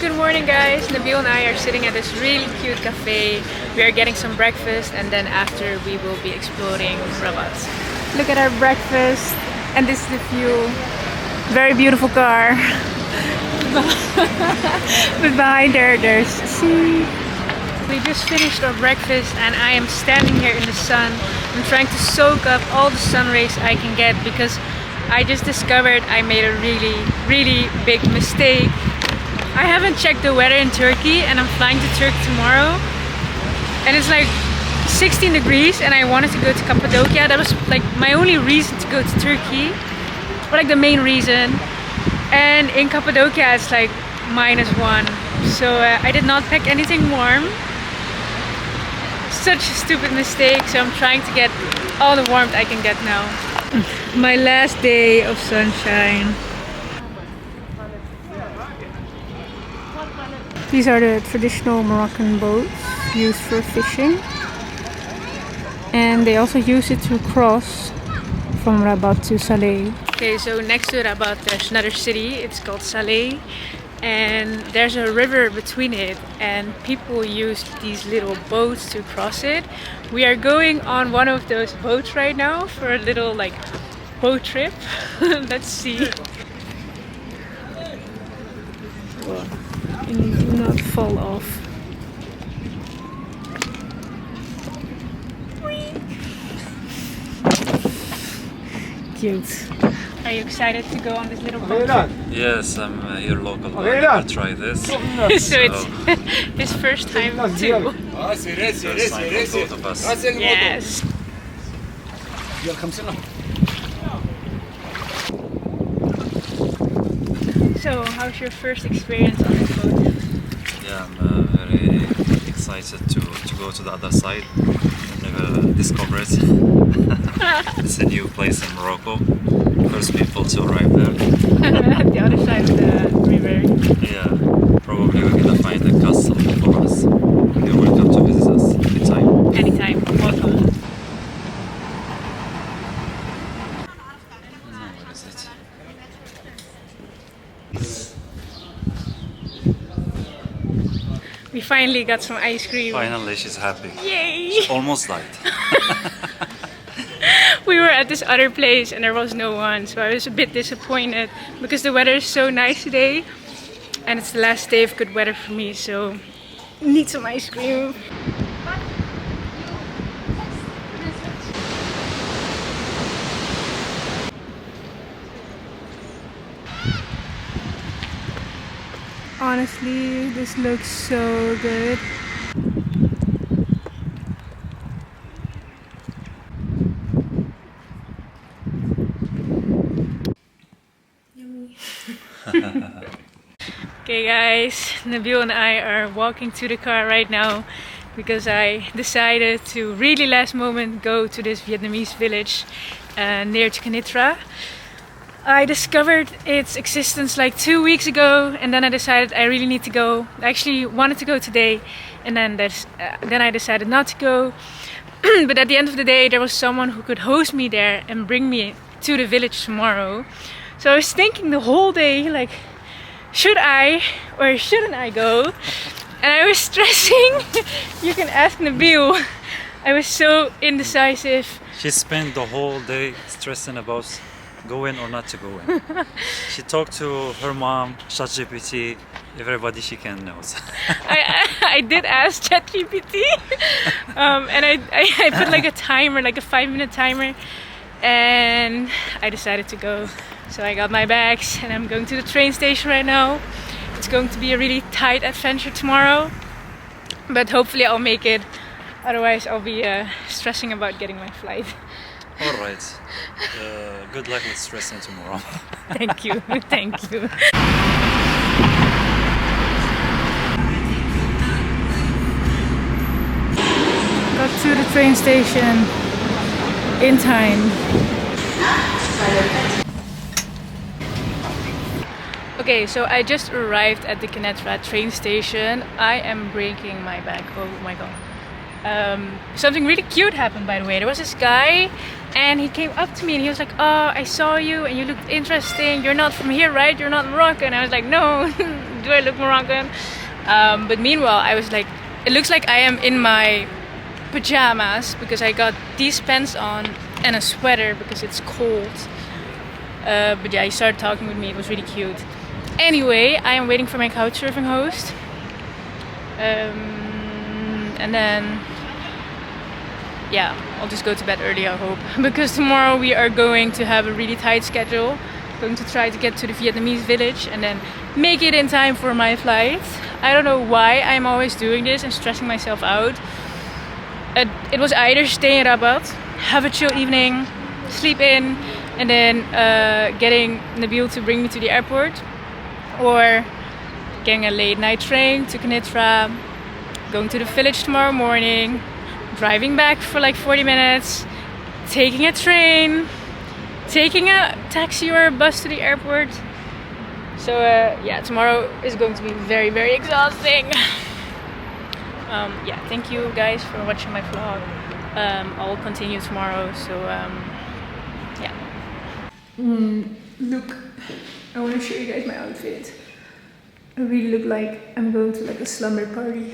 Good morning guys, Nabil and I are sitting at this really cute cafe. We are getting some breakfast and then after we will be exploring Rabat. Look at our breakfast and this is the view. Very beautiful car. But behind there's sea. We just finished our breakfast and I am standing here in the sun. I'm trying to soak up all the sun rays I can get because I just discovered I made a really big mistake. I haven't checked the weather in Turkey and I'm flying to Turkey tomorrow and it's like 16 degrees and I wanted to go to Cappadocia. That was like my only reason to go to Turkey, or like the main reason. And in Cappadocia it's like -1, so I did not pack anything warm. Such a stupid mistake, so I'm trying to get all the warmth I can get now. My last day of sunshine. These are the traditional Moroccan boats used for fishing. And they also use it to cross from Rabat to Salé. Okay, so next to Rabat there's another city, it's called Salé. And there's a river between it and people use these little boats to cross it. We are going on one of those boats right now for a little like boat trip. Let's see. And do not fall off. Cute. Are you excited to go on this little boat trip? Yes, I'm here local. I never try this. So it's his first time too. First time for both of us. Yes. So, how's your first experience on this boat? Yeah, I'm very excited to go to the other side. I've never discovered it. It's a new place in Morocco. First people to arrive there. At the other side of the river. Yeah, probably we're gonna find a castle for us. You're welcome to visit us anytime. Anytime, welcome. Where is it? We finally got some ice cream. Finally, she's happy. Yay! She almost died. We were at this other place and there was no one, so I was a bit disappointed because the weather is so nice today and it's the last day of good weather for me, so need some ice cream. Honestly, this looks so good. Okay guys, Nabil and I are walking to the car right now because I decided to really last moment go to this Vietnamese village near to Kenitra. I discovered its existence like 2 weeks ago and then I decided I really need to go. I actually wanted to go today and then I decided not to go. But at the end of the day there was someone who could host me there and bring me to the village tomorrow. So I was thinking the whole day like, should I or shouldn't I go? And I was stressing. You can ask Nabil. I was so indecisive. She spent the whole day stressing about going or not to go in. She talked to her mom, ChatGPT, everybody she can know. I did ask ChatGPT, and I put like a timer, like a 5-minute timer, and I decided to go. So I got my bags and I'm going to the train station right now. It's going to be a really tight adventure tomorrow, but hopefully I'll make it. Otherwise I'll be stressing about getting my flight. Alright, good luck with stressing tomorrow. Thank you, thank you. Got to the train station in time. Okay, so I just arrived at the Kenitra train station. I am breaking my back, oh my god. Something really cute happened, by the way. There was this guy and he came up to me and he was like, "Oh, I saw you and you looked interesting. You're not from here, right? You're not Moroccan." And I was like, "No, do I look Moroccan? But meanwhile, I was like, it looks like I am in my pajamas because I got these pants on and a sweater because it's cold. But yeah, he started talking with me. It was really cute. Anyway, I am waiting for my couchsurfing host. And then, yeah, I'll just go to bed early, I hope. Because tomorrow we are going to have a really tight schedule. Going to try to get to the Vietnamese village and then make it in time for my flight. I don't know why I'm always doing this and stressing myself out. It was either stay in Rabat, have a chill evening, sleep in, and then getting Nabil to bring me to the airport, or getting a late night train to Kenitra, going to the village tomorrow morning, driving back for like 40 minutes, taking a train, taking a taxi or a bus to the airport. So yeah, tomorrow is going to be very, very exhausting. Yeah, thank you guys for watching my vlog. I'll continue tomorrow, so yeah. Look, I want to show you guys my outfit. I really look like I'm going to like a slumber party.